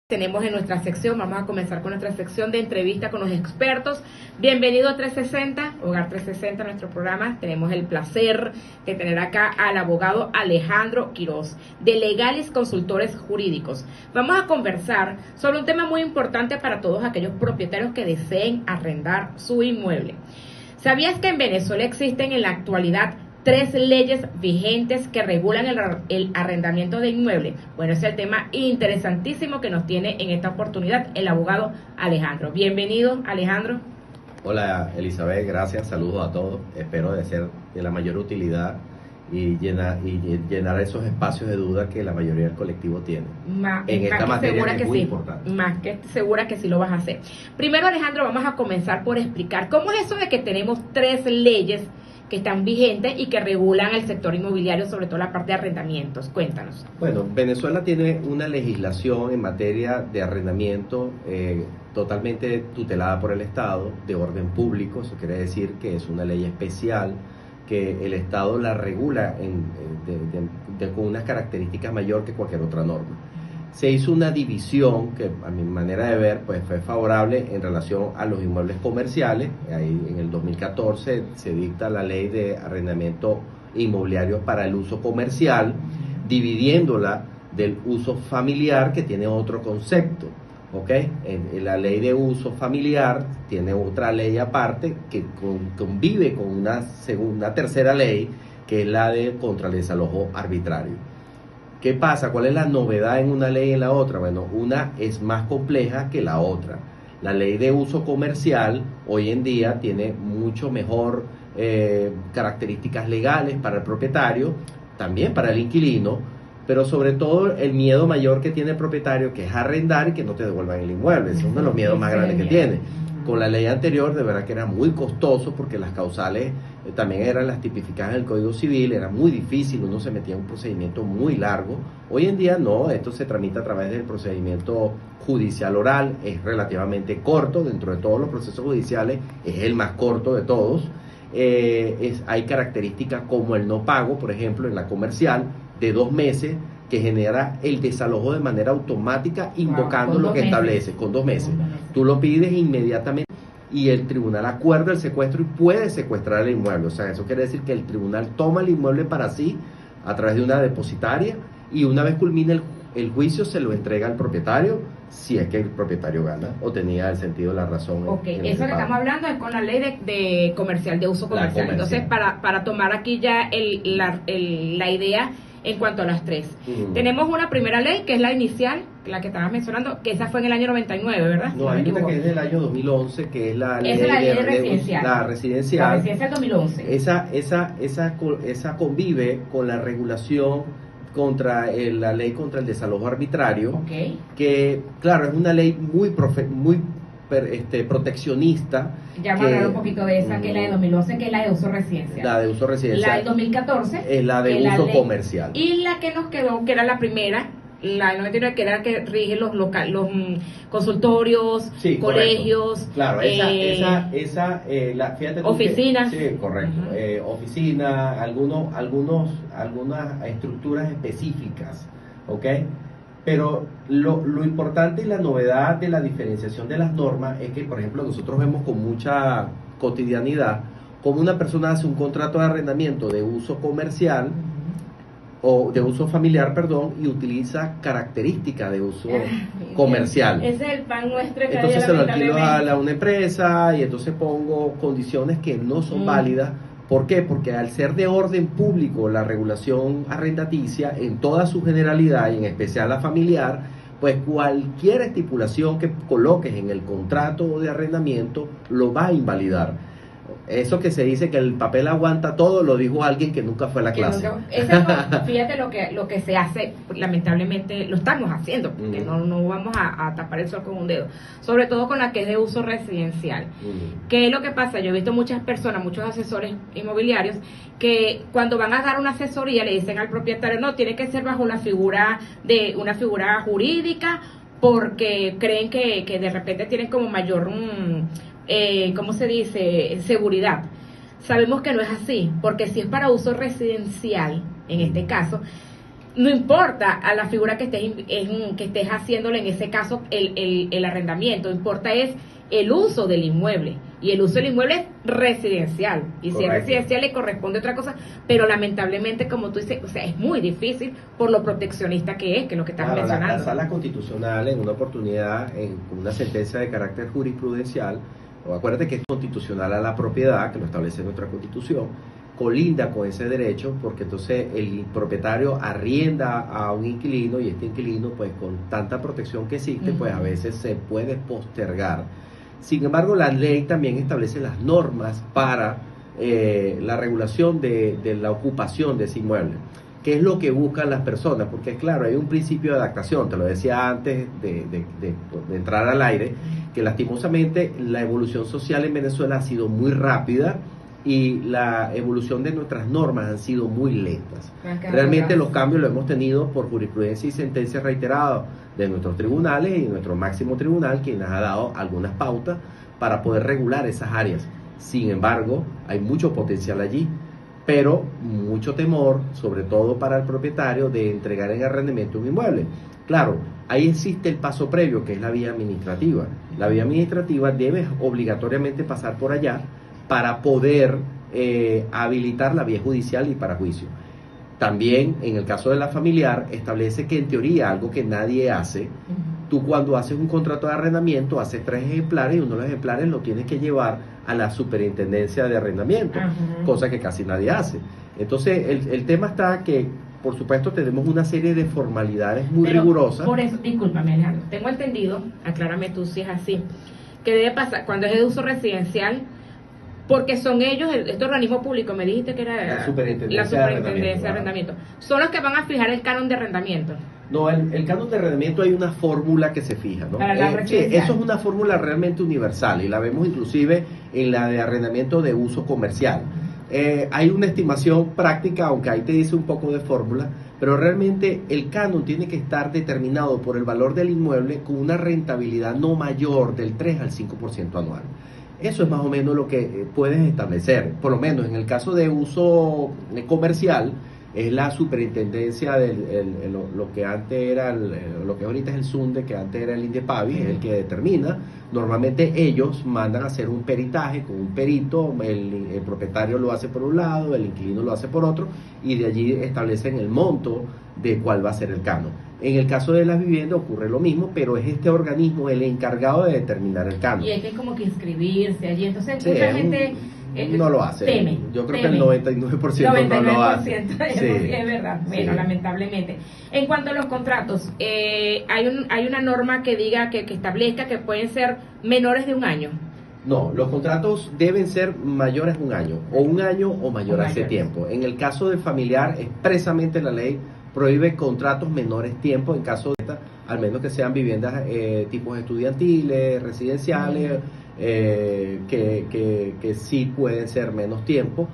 Tenemos en nuestra sección, vamos a comenzar con nuestra sección de entrevista con los expertos. Bienvenido a 360, Hogar 360, nuestro programa. Tenemos el placer de tener acá al abogado Alejandro Quiroz, de Legalis Consultores Jurídicos. Vamos a conversar sobre un tema muy importante para todos aquellos propietarios que deseen arrendar su inmueble. ¿Sabías que en Venezuela existen en la actualidad 3 leyes vigentes que regulan el arrendamiento de inmuebles? Bueno, ese es el tema interesantísimo que nos tiene en esta oportunidad el abogado Alejandro. Bienvenido, Alejandro. Hola, Elizabeth, gracias, saludos a todos. Espero de ser de la mayor utilidad y llenar esos espacios de duda que la mayoría del colectivo tiene. En esta materia que es muy importante. Más que segura que sí lo vas a hacer. Primero, Alejandro, vamos a comenzar por explicar cómo es eso de que tenemos 3 leyes que están vigentes y que regulan el sector inmobiliario, sobre todo la parte de arrendamientos. Cuéntanos. Bueno, Venezuela tiene una legislación en materia de arrendamiento totalmente tutelada por el Estado, de orden público. Eso quiere decir que es una ley especial, que el Estado la regula con unas características mayor que cualquier otra norma. Se hizo una división que a mi manera de ver pues fue favorable en relación a los inmuebles comerciales. Ahí en el 2014 se dicta la ley de arrendamiento inmobiliario para el uso comercial, dividiéndola del uso familiar, que tiene otro concepto. En la ley de uso familiar tiene otra ley aparte que convive con una tercera ley, que es la de contra el desalojo arbitrario. ¿Qué pasa? ¿Cuál es la novedad en una ley y en la otra? Bueno, una es más compleja que la otra. La ley de uso comercial hoy en día tiene mucho mejor características legales para el propietario, también para el inquilino, pero sobre todo el miedo mayor que tiene el propietario, que es arrendar y que no te devuelvan el inmueble. Ese es uno de los miedos más grandes que tiene. Con la ley anterior, de verdad que era muy costoso, porque las causales también eran las tipificadas en el Código Civil, era muy difícil, uno se metía en un procedimiento muy largo. Hoy en día no, esto se tramita a través del procedimiento judicial oral, es relativamente corto, dentro de todos los procesos judiciales es el más corto de todos. Hay características como el no pago, por ejemplo, en la comercial, de 2 meses, que genera el desalojo de manera automática, invocando lo que establece, con 2 meses. Tú lo pides inmediatamente y el tribunal acuerda el secuestro y puede secuestrar el inmueble. O sea, eso quiere decir que el tribunal toma el inmueble para sí a través de una depositaria, y una vez culmina el juicio se lo entrega al propietario, si es que el propietario gana o tenía el sentido de la razón. Ok, eso que estamos hablando es con la ley de comercial, de uso comercial. Entonces, para tomar aquí ya la idea en cuanto a las 3. Tenemos una primera ley, que es la inicial, la que estabas mencionando, que esa fue en el año 99, ¿verdad? No, hay una que es del año 2011, que es la ley, residencial. La residencial. La residencial 2011. Esa convive con la regulación contra la ley contra el desalojo arbitrario, que claro, es una ley muy proteccionista. Ya vamos a hablar un poquito de esa, que es la de 2011, que es la de uso residencial. La de uso residencial. La del 2014 es la de uso comercial. Y la que nos quedó, que era la primera, la del 99, que era la que rige los consultorios, sí, colegios. Correcto. Claro, fíjate tú, oficinas. Sí, correcto. Oficinas, algunas estructuras específicas, Pero lo importante y la novedad de la diferenciación de las normas es que, por ejemplo, nosotros vemos con mucha cotidianidad cómo una persona hace un contrato de arrendamiento de uso comercial o de uso familiar, y utiliza características de uso comercial. Ese es el pan nuestro. Entonces se lo alquilo a una empresa y entonces pongo condiciones que no son válidas. ¿Por qué? Porque al ser de orden público la regulación arrendaticia en toda su generalidad, y en especial la familiar, pues cualquier estipulación que coloques en el contrato de arrendamiento lo va a invalidar. Eso que se dice que el papel aguanta todo, lo dijo alguien que nunca fue a la clase. Fíjate lo que se hace, lamentablemente lo estamos haciendo, porque no vamos a tapar el sol con un dedo, sobre todo con la que es de uso residencial. ¿Qué es lo que pasa? Yo he visto muchas personas, muchos asesores inmobiliarios, que cuando van a dar una asesoría le dicen al propietario, no, tiene que ser bajo la figura de una figura jurídica, porque creen que de repente tienen como mayor ¿cómo se dice? Seguridad. Sabemos que no es así, porque si es para uso residencial, en este caso, no importa a la figura que estés haciéndole, en ese caso el arrendamiento, importa es el uso del inmueble, y el uso del inmueble es residencial, y si es residencial le corresponde otra cosa, pero lamentablemente, como tú dices, o sea, es muy difícil por lo proteccionista que es lo que estás mencionando. La Sala Constitucional, en una oportunidad, en una sentencia de carácter jurisprudencial, acuérdate que es constitucional a la propiedad, que lo establece nuestra Constitución, colinda con ese derecho, porque entonces el propietario arrienda a un inquilino, y este inquilino, pues con tanta protección que existe, pues a veces se puede postergar. Sin embargo, la ley también establece las normas para la regulación de la ocupación de ese inmueble. ¿Qué es lo que buscan las personas? Porque claro, hay un principio de adaptación, te lo decía antes de entrar al aire, que lastimosamente la evolución social en Venezuela ha sido muy rápida, y la evolución de nuestras normas han sido muy lentas. Realmente los cambios los hemos tenido por jurisprudencia y sentencias reiteradas de nuestros tribunales y nuestro máximo tribunal, quien nos ha dado algunas pautas para poder regular esas áreas. Sin embargo, hay mucho potencial allí, pero mucho temor, sobre todo para el propietario, de entregar en arrendamiento un inmueble. Claro, ahí existe el paso previo, que es la vía administrativa. La vía administrativa debe obligatoriamente pasar por allá para poder habilitar la vía judicial y para juicio. También, en el caso de la familiar, establece que en teoría, algo que nadie hace, tú cuando haces un contrato de arrendamiento, haces 3 ejemplares, y uno de los ejemplares lo tienes que llevar a la superintendencia de arrendamiento, cosa que casi nadie hace. Entonces, el tema está que, por supuesto, tenemos una serie de formalidades muy rigurosas. Por eso, discúlpame, Alejandro, tengo entendido, aclárame tú si es así, que debe pasar cuando es de uso residencial, porque son ellos, este organismo público, me dijiste que era la superintendencia de arrendamiento, son los que van a fijar el canon de arrendamiento. No, el canon de arrendamiento hay una fórmula que se fija, ¿no? Para la sí, eso es una fórmula realmente universal, y la vemos inclusive en la de arrendamiento de uso comercial. Hay una estimación práctica, aunque ahí te dice un poco de fórmula, pero realmente el canon tiene que estar determinado por el valor del inmueble con una rentabilidad no mayor del 3 al 5% anual. Eso es más o menos lo que puedes establecer, por lo menos en el caso de uso comercial. Es la superintendencia lo que antes era lo que ahorita es el SUNDE, que antes era el INDEPAVI, es el que determina. Normalmente ellos mandan a hacer un peritaje con un perito, el propietario lo hace por un lado, el inquilino lo hace por otro, y de allí establecen el monto de cuál va a ser el canon. En el caso de las viviendas ocurre lo mismo, pero es este organismo el encargado de determinar el canon. Y hay que como que inscribirse allí, entonces sí, mucha gente no lo hace. Yo creo que el 99%, no lo hace. Es verdad, bueno, lamentablemente. En cuanto a los contratos, hay una norma que diga, que establezca que pueden ser menores de un año. No, los contratos deben ser mayores a un año o mayor a ese tiempo. En el caso del familiar, expresamente la ley prohíbe contratos menores tiempo en caso de esta, al menos que sean viviendas tipos estudiantiles, residenciales, que sí pueden ser menos tiempo.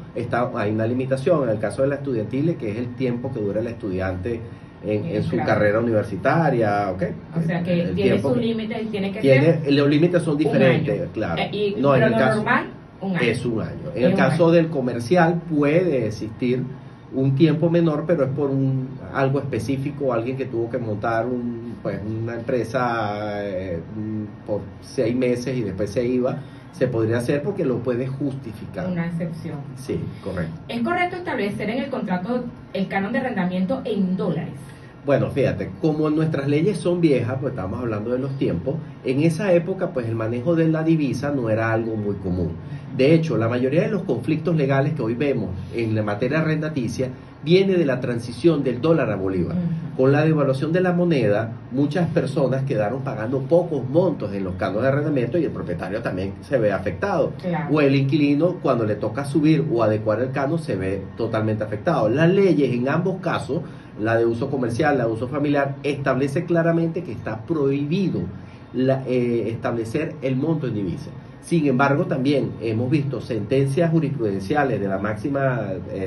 Hay una limitación en el caso de la estudiantil, que es el tiempo que dura el estudiante en su carrera universitaria, ¿ok? O sea que tiene sus límites y tiene que ser... Los límites son diferentes, claro. No, en el caso normal, un año. Es un año. En el caso del comercial puede existir un tiempo menor, pero es por algo específico, alguien que tuvo que montar una empresa por 6 meses y después se iba. Se podría hacer porque lo puede justificar. Una excepción. Sí, correcto. ¿Es correcto establecer en el contrato el canon de arrendamiento en dólares? Bueno, fíjate, como nuestras leyes son viejas, pues estamos hablando de los tiempos, en esa época pues el manejo de la divisa no era algo muy común. De hecho, la mayoría de los conflictos legales que hoy vemos en la materia arrendaticia viene de la transición del dólar a bolívar. Con la devaluación de la moneda, muchas personas quedaron pagando pocos montos en los cánones de arrendamiento y el propietario también se ve afectado. Claro. O el inquilino, cuando le toca subir o adecuar el canon, se ve totalmente afectado. Las leyes en ambos casos, la de uso comercial, la de uso familiar, establece claramente que está prohibido establecer el monto en divisa. Sin embargo, también hemos visto sentencias jurisprudenciales de la máxima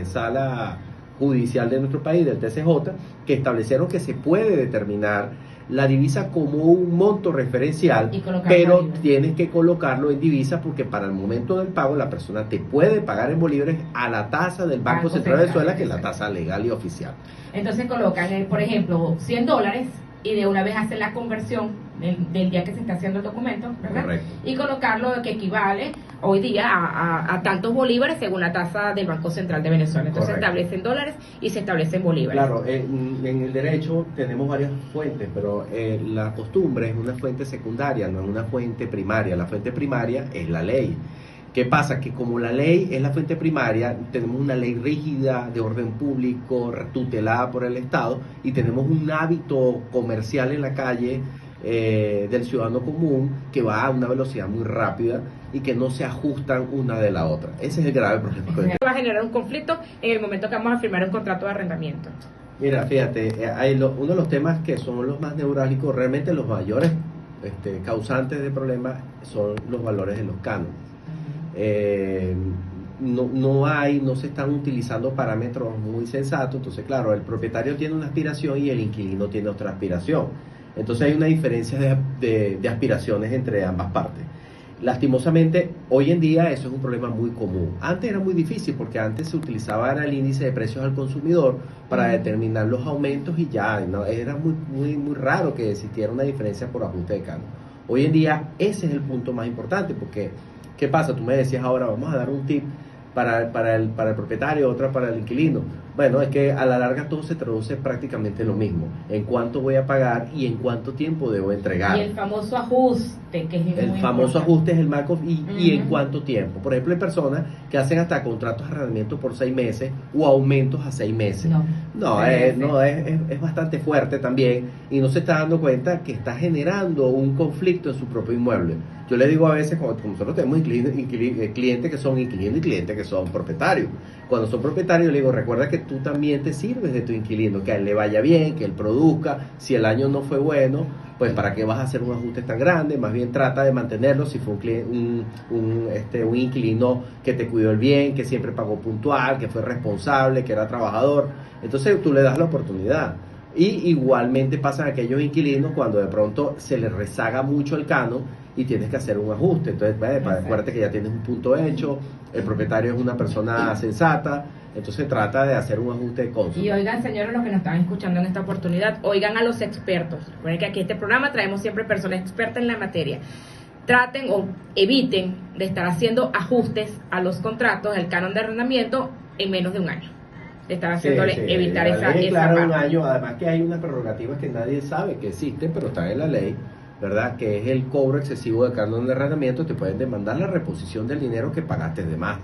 sala judicial de nuestro país, del TCJ, que establecieron que se puede determinar la divisa como un monto referencial, pero tienes que colocarlo en divisa porque para el momento del pago la persona te puede pagar en bolívares a la tasa del Banco Central de Venezuela, que es la tasa legal y oficial. Entonces colocan, por ejemplo, $100 y de una vez hacen la conversión del día que se está haciendo el documento, ¿verdad? Correcto. Y colocarlo que equivale hoy día a tantos bolívares según la tasa del Banco Central de Venezuela. Entonces se establecen dólares y se establecen bolívares. Claro, en el derecho tenemos varias fuentes, pero la costumbre es una fuente secundaria, no es una fuente primaria. La fuente primaria es la ley. ¿Qué pasa? Que como la ley es la fuente primaria, tenemos una ley rígida de orden público, tutelada por el Estado, y tenemos un hábito comercial en la calle del ciudadano común que va a una velocidad muy rápida y que no se ajustan una de la otra. Ese es el grave problema. Va a generar un conflicto en el momento que vamos a firmar un contrato de arrendamiento. Mira, fíjate, uno de los temas que son los más neurálgicos, realmente los mayores causantes de problemas son los valores de los cánones. No se están utilizando parámetros muy sensatos. Entonces, claro, el propietario tiene una aspiración y el inquilino tiene otra aspiración. Entonces hay una diferencia de aspiraciones entre ambas partes. Lastimosamente, hoy en día eso es un problema muy común. Antes era muy difícil porque antes se utilizaba el índice de precios al consumidor para determinar los aumentos y ya, ¿no? Era muy raro que existiera una diferencia por ajuste de canon. Hoy en día ese es el punto más importante porque, ¿qué pasa? Tú me decías ahora, vamos a dar un tip para el propietario, otra para el inquilino. Bueno, es que a la larga todo se traduce prácticamente lo mismo. En cuánto voy a pagar y en cuánto tiempo debo entregar. Y el famoso ajuste, que es el famoso ajuste es el marco y en cuánto tiempo. Por ejemplo, hay personas que hacen hasta contratos de arrendamiento por 6 meses o aumentos a 6 meses. Es bastante fuerte también y no se está dando cuenta que está generando un conflicto en su propio inmueble. Yo le digo a veces, como nosotros tenemos clientes que son inquilinos y clientes que son propietarios. Cuando son propietarios, le digo, recuerda que tú también te sirves de tu inquilino, que a él le vaya bien, que él produzca. Si el año no fue bueno, pues ¿para qué vas a hacer un ajuste tan grande? Más bien trata de mantenerlo. Si fue un inquilino que te cuidó el bien, que siempre pagó puntual, que fue responsable, que era trabajador, entonces tú le das la oportunidad. Y igualmente pasan aquellos inquilinos cuando de pronto se les rezaga mucho el canon y tienes que hacer un ajuste. Entonces, acuérdate que ya tienes un punto hecho, el propietario es una persona sensata, entonces trata de hacer un ajuste de costos. Y oigan, señores, los que nos están escuchando en esta oportunidad, oigan a los expertos. Recuerden que aquí en este programa traemos siempre personas expertas en la materia. Traten o eviten de estar haciendo ajustes a los contratos, al canon de arrendamiento en menos de un año. De estar haciéndole evitar esa parte. Un año, además que hay una prerrogativa que nadie sabe que existe, pero está en la ley, ¿verdad? Que es el cobro excesivo de canon de arrendamiento. Te pueden demandar la reposición del dinero que pagaste de más.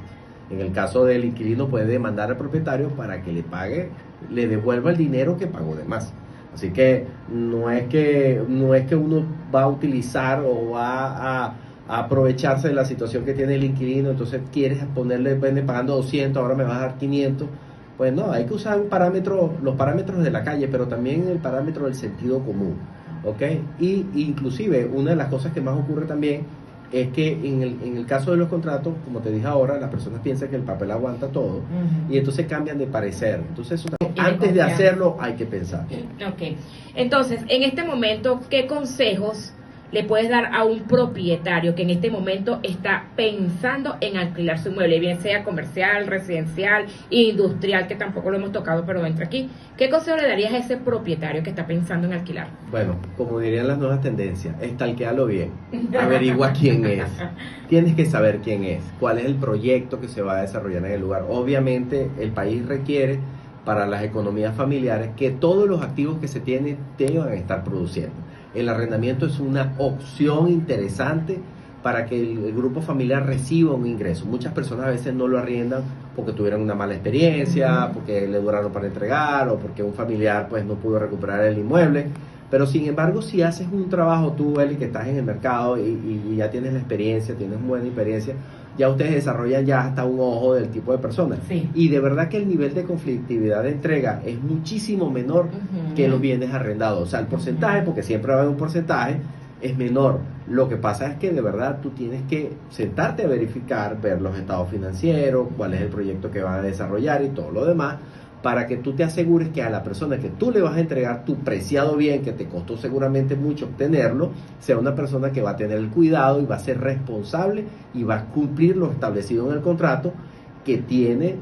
En el caso del inquilino puede demandar al propietario para que le devuelva el dinero que pagó de más. Así que no es que uno va a utilizar o va a aprovecharse de la situación que tiene el inquilino, entonces quieres ponerle, vende pagando 200, ahora me vas a dar 500. Pues no, hay que usar los parámetros de la calle, pero también el parámetro del sentido común, ¿ok? Y inclusive una de las cosas que más ocurre también es que en el caso de los contratos, como te dije ahora, las personas piensan que el papel aguanta todo y entonces cambian de parecer. Entonces eso antes de hacerlo hay que pensar. Ok, entonces en este momento, ¿qué consejos le puedes dar a un propietario que en este momento está pensando en alquilar su inmueble, bien sea comercial, residencial, industrial, que tampoco lo hemos tocado, pero entra aquí? ¿Qué consejo le darías a ese propietario que está pensando en alquilar? Bueno, como dirían las nuevas tendencias, estalquéalo bien, averigua quién es, tienes que saber quién es, cuál es el proyecto que se va a desarrollar en el lugar. Obviamente el país requiere para las economías familiares que todos los activos que se tienen deban estar produciendo. El arrendamiento es una opción interesante para que el grupo familiar reciba un ingreso. Muchas personas a veces no lo arriendan porque tuvieron una mala experiencia, porque le duraron para entregar o porque un familiar pues no pudo recuperar el inmueble. Pero sin embargo, si haces un trabajo tú, Eli, que estás en el mercado y ya tienes la experiencia, tienes buena experiencia, ya ustedes desarrollan ya hasta un ojo del tipo de personas. Sí. Y de verdad que el nivel de conflictividad de entrega es muchísimo menor que los bienes arrendados. O sea, el porcentaje, porque siempre va a haber un porcentaje, es menor. Lo que pasa es que de verdad tú tienes que sentarte a verificar, ver los estados financieros, cuál es el proyecto que van a desarrollar y todo lo demás, para que tú te asegures que a la persona que tú le vas a entregar tu preciado bien, que te costó seguramente mucho obtenerlo, sea una persona que va a tener el cuidado y va a ser responsable y va a cumplir lo establecido en el contrato, que tiene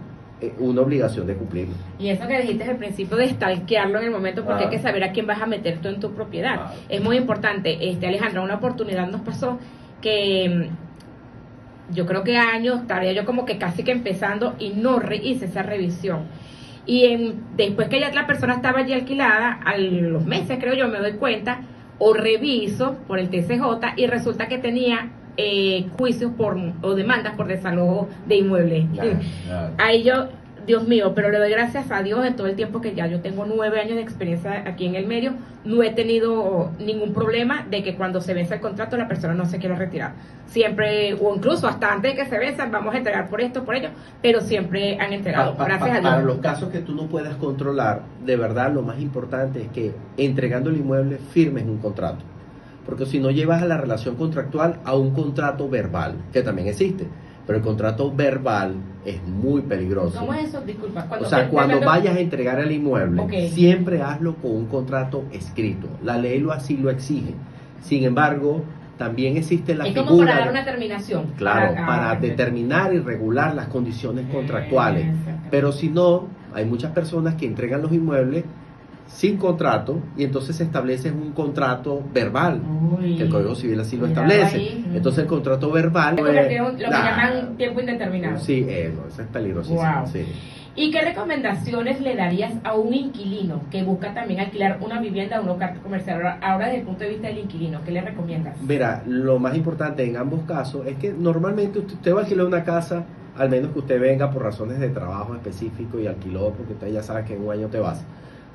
una obligación de cumplirlo. Y eso que dijiste al principio de stalkearlo en el momento, porque hay que saber a quién vas a meter tú en tu propiedad. Es muy importante. Alejandra, una oportunidad nos pasó que yo creo que años, estaría yo como que casi que empezando y no hice esa revisión. Y después que ya la persona estaba allí alquilada, a los meses creo yo me doy cuenta o reviso por el TCJ y resulta que tenía juicios o demandas por desalojo de inmuebles. Ahí yo, Dios mío, pero le doy gracias a Dios de todo el tiempo que ya yo tengo 9 años de experiencia aquí en el medio, no he tenido ningún problema de que cuando se vence el contrato la persona no se quiera retirar. Siempre, o incluso hasta antes de que se venzan, vamos a entregar por esto, por ello, pero siempre han entregado, gracias a Dios. Para los casos que tú no puedas controlar, de verdad lo más importante es que entregando el inmueble firmes un contrato. Porque si no llevas a la relación contractual a un contrato verbal, que también existe, pero el contrato verbal es muy peligroso. ¿Cómo es eso? Disculpa. Cuando vayas a entregar el inmueble, okay, siempre hazlo con un contrato escrito. La ley así lo exige. Sin embargo, también existe la figura... Es como para dar una terminación. Claro, para determinar y regular las condiciones contractuales. Pero si no, hay muchas personas que entregan los inmuebles sin contrato y entonces se establece un contrato verbal. Uy, que el Código Civil así lo establece. Ahí. Entonces el contrato verbal lo que llaman tiempo indeterminado. Sí, eso es peligrosísimo. Wow. Sí. ¿Y qué recomendaciones le darías a un inquilino que busca también alquilar una vivienda o un local comercial? Ahora desde el punto de vista del inquilino, ¿qué le recomiendas? Mira, lo más importante en ambos casos es que normalmente usted va a alquilar una casa, al menos que usted venga por razones de trabajo específico y alquiló porque usted ya sabe que en un año te vas.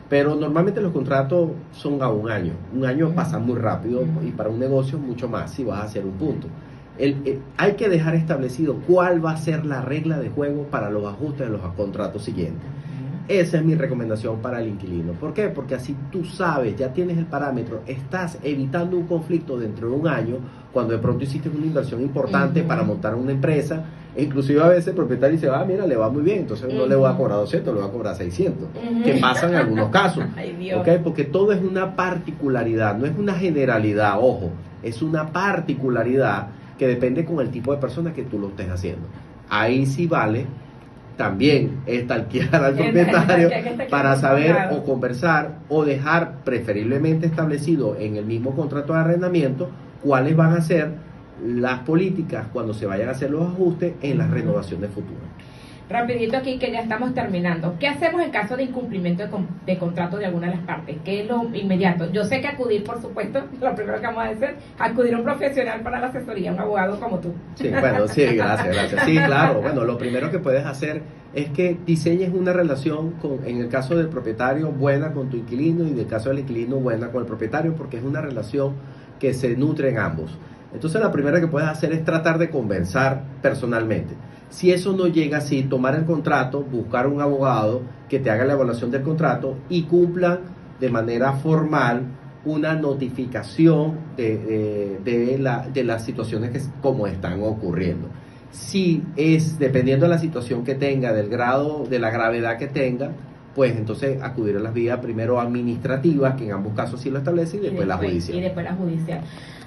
Pero normalmente los contratos son a un año. Un año pasa muy rápido y para un negocio mucho más si vas a hacer un punto. Hay que dejar establecido cuál va a ser la regla de juego para los ajustes de los contratos siguientes. Esa es mi recomendación para el inquilino. ¿Por qué? Porque así tú sabes, ya tienes el parámetro, estás evitando un conflicto dentro de un año cuando de pronto hiciste una inversión importante para montar una empresa. E inclusive a veces el propietario dice, mira, le va muy bien, entonces no le voy a cobrar 200, le voy a cobrar 600, que pasan en algunos casos. Ay, Dios. ¿Okay? Porque todo es una particularidad, no es una generalidad, ojo, es una particularidad que depende con el tipo de persona que tú lo estés haciendo. Ahí sí vale también stalkear al propietario para saber o conversar o dejar preferiblemente establecido en el mismo contrato de arrendamiento cuáles van a ser las políticas cuando se vayan a hacer los ajustes en las renovaciones futuras. Rapidito aquí que ya estamos terminando. ¿Qué hacemos en caso de incumplimiento de contrato de alguna de las partes? ¿Qué es lo inmediato? Yo sé que acudir, por supuesto, lo primero que vamos a hacer, acudir a un profesional para la asesoría, un abogado como tú. Sí, bueno, sí, gracias. Sí, claro, bueno, lo primero que puedes hacer es que diseñes una relación, en el caso del propietario, buena con tu inquilino y en el caso del inquilino, buena con el propietario, porque es una relación que se nutre en ambos. Entonces la primera que puedes hacer es tratar de conversar personalmente. Si eso no llega así, tomar el contrato, buscar un abogado que te haga la evaluación del contrato y cumpla de manera formal una notificación de las situaciones que como están ocurriendo. Si es, dependiendo de la situación que tenga, del grado, de la gravedad que tenga, pues entonces acudir a las vías primero administrativas, que en ambos casos sí lo establece, y después la judicial. Y después la judicial.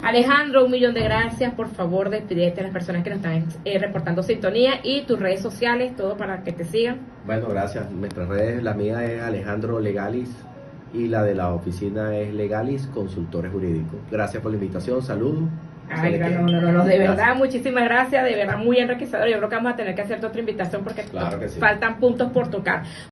Alejandro, 1.000.000 de gracias. Por favor, despídete a las personas que nos están reportando sintonía y tus redes sociales, todo para que te sigan. Bueno, gracias. Nuestras redes, la mía es Alejandro Legalis y la de la oficina es Legalis Consultores Jurídicos. Gracias por la invitación, saludos. Ay, no, de verdad, muchísimas gracias, de verdad muy enriquecedor. Yo creo que vamos a tener que hacerte otra invitación porque claro que sí, faltan puntos por tocar.